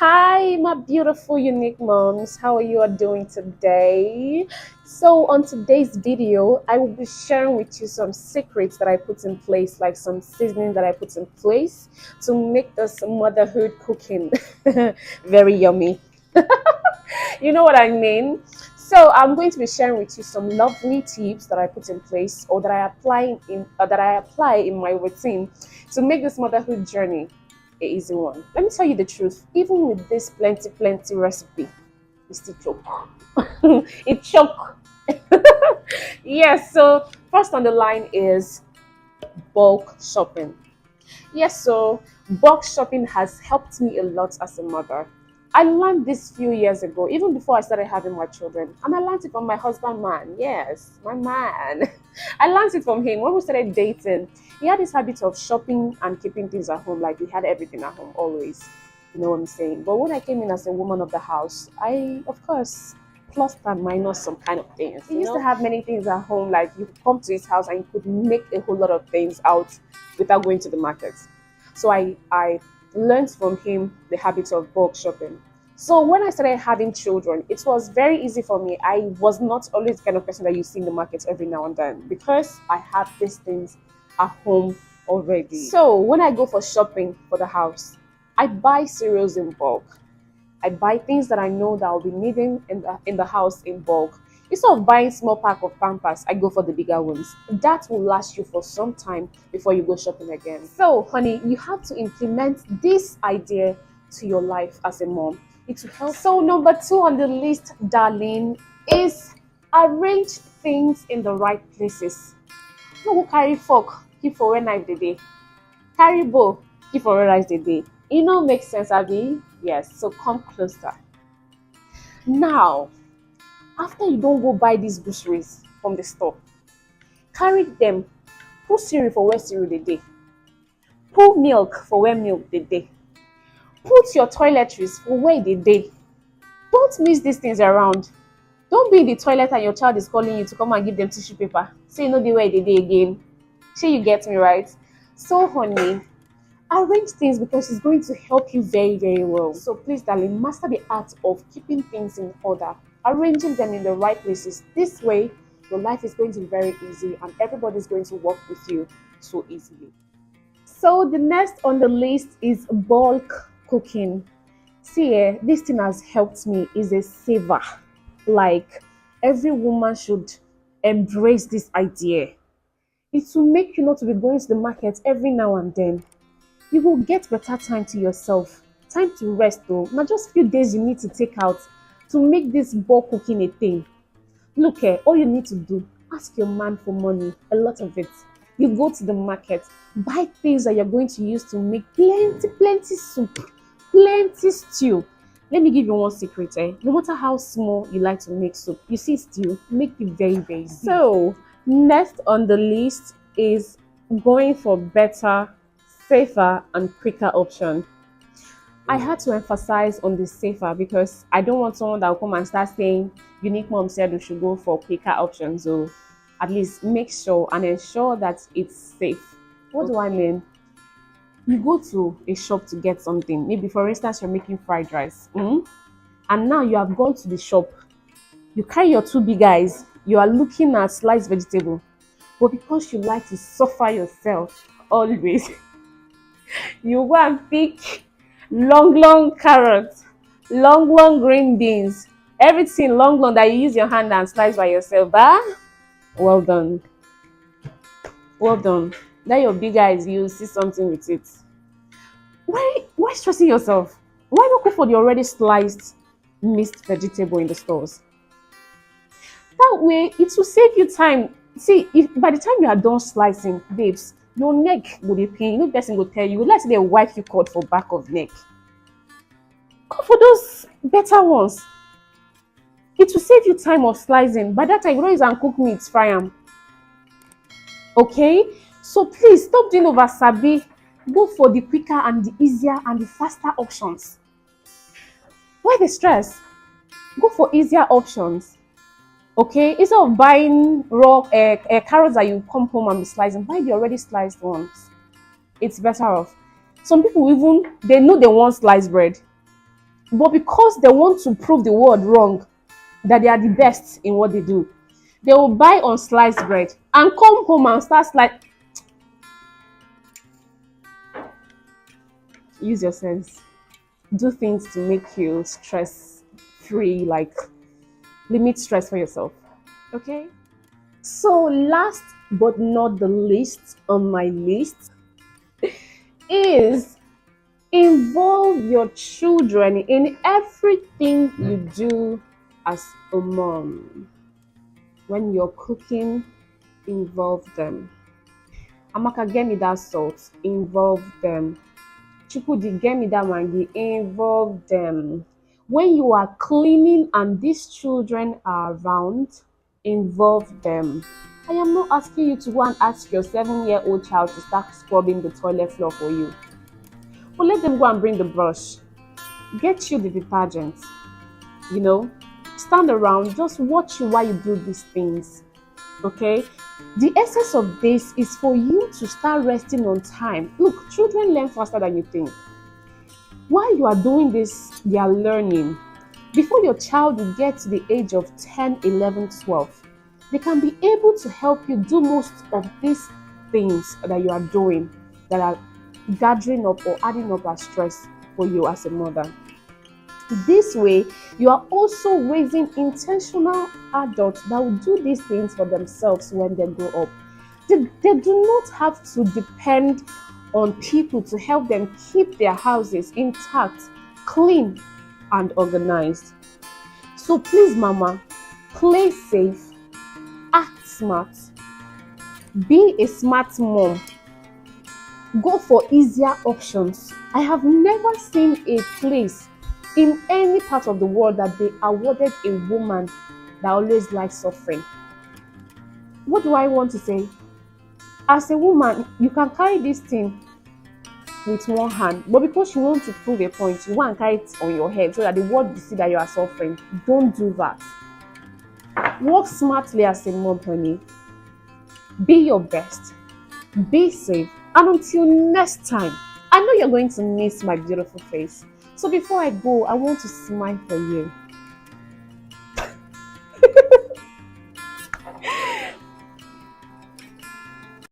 Hi, my beautiful unique moms. How are you all doing today? So, on today's video, I will be sharing with you some secrets that I put in place, like some seasoning that I put in place to make this motherhood cooking very yummy. You know what I mean? So, I'm going to be sharing with you some lovely tips that I put in place or that I apply in my routine to make this motherhood journey a easy one. Let me tell you the truth. Even with this plenty recipe, it still choke. It choke. Yes. So first on the line is bulk shopping. Yes. So bulk shopping has helped me a lot as a mother. I learned this few years ago, even before I started having my children, and I learned it from my husband, man. Yes, my man. I learned it from him when we started dating. He had this habit of shopping and keeping things at home, like he had everything at home always. You know what I'm saying? But when I came in as a woman of the house, I, of course, plus and minus some kind of things. He used to have many things at home, like you could come to his house and you could make a whole lot of things out without going to the market. So I learned from him the habit of bulk shopping. So when I started having children, it was very easy for me. I was not always the kind of person that you see in the market every now and then because I have these things at home already. So when I go for shopping for the house, I buy cereals in bulk. I buy things that I know that I'll be needing in the house in bulk. Instead of buying small pack of Pampers, I go for the bigger ones. That will last you for some time before you go shopping again. So, honey, you have to implement this idea to your life as a mom. It will help. So, number 2 on the list, darling, is arrange things in the right places. No go carry fork, keep for when knife the day. Carry bowl, keep for when rice the day. E no make sense, abi? Yes, so come closer. Now, after you don't go buy these groceries from the store, carry them, put cereal for where cereal the day, put milk for where milk the day, put your toiletries for where the day. Don't mix these things around. Don't be in the toilet and your child is calling you to come and give them tissue paper. Say, you know the way the day again. Sure, you get me right? So, honey, arrange things because it's going to help you very well. So please, darling, master the art of keeping things in order, arranging them in the right places. This way, your life is going to be very easy and everybody's going to work with you so easily. So the next on the list is bulk cooking. See, this thing has helped me. Is a saver. Like every woman should embrace this idea. It will make you not to be going to the market every now and then. You will get better time to yourself, time to rest though. Not just few days you need to take out to make this bulk cooking a thing. Look here, all you need to do, ask your man for money, a lot of it. You go to the market, buy things that you're going to use to make plenty soup, plenty stew. Let me give you one secret, no matter how small you like to make soup, you see stew, make it very big. So, next on the list is going for better, safer and quicker option. I had to emphasize on the safer because I don't want someone that will come and start saying unique mom said we should go for quicker options. So at least make sure and ensure that it's safe. What do I mean? You go to a shop to get something. Maybe for instance, you're making fried rice. And now you have gone to the shop. You carry your 2 big eyes. You are looking at sliced vegetable. But because you like to suffer yourself always, you go and pick long carrots, long green beans, everything long that you use your hand and slice by yourself. Well done. Well done. That your big eyes, you see something with it. Why stressing yourself? Why not go for the already sliced mixed vegetable in the stores? That way, it will save you time. See, if by the time you are done slicing, babes, your neck will be pain. No person will tell you. Would like to wipe you cord for back of neck. Go for those better ones. It will save you time of slicing. By that time, you don't use and cook meat, fry them. Okay? So please stop doing over sabi. Go for the quicker and the easier and the faster options. Why the stress? Go for easier options. Okay, instead of buying raw carrots that you come home and be slicing, buy the already sliced ones. It's better off. Some people even, they know they want sliced bread. But because they want to prove the world wrong, that they are the best in what they do, they will buy unsliced bread and come home and start like, use your sense. Do things to make you stress free, like limit stress for yourself. Okay? So, last but not the least on my list is involve your children in everything you do as a mom. When you're cooking, involve them. Amaka, get me that salt, involve them. Chukudi, get me that mangi, involve them. When you are cleaning and these children are around, involve them. I am not asking you to go and ask your 7-year-old child to start scrubbing the toilet floor for you. But let them go and bring the brush. Get you the detergent. You know, stand around, just watch you while you do these things. Okay? The essence of this is for you to start resting on time. Look, children learn faster than you think. While you are doing this, they are learning. Before your child will get to the age of 10, 11, 12, they can be able to help you do most of these things that you are doing that are gathering up or adding up as stress for you as a mother. This way, you are also raising intentional adults that will do these things for themselves when they grow up. They do not have to depend on people to help them keep their houses intact, clean, and organized. So please, mama, play safe, act smart, be a smart mom. Go for easier options. I have never seen a place in any part of the world that they awarded a woman that always likes suffering. What do I want to say? As a woman, you can carry this thing with one hand, but because you want to prove a point, you want to carry it on your head so that the world will see that you are suffering. Don't do that. Work smartly as a mom, honey. Be your best. Be safe. And until next time, I know you're going to miss my beautiful face. So before I go, I want to smile for you.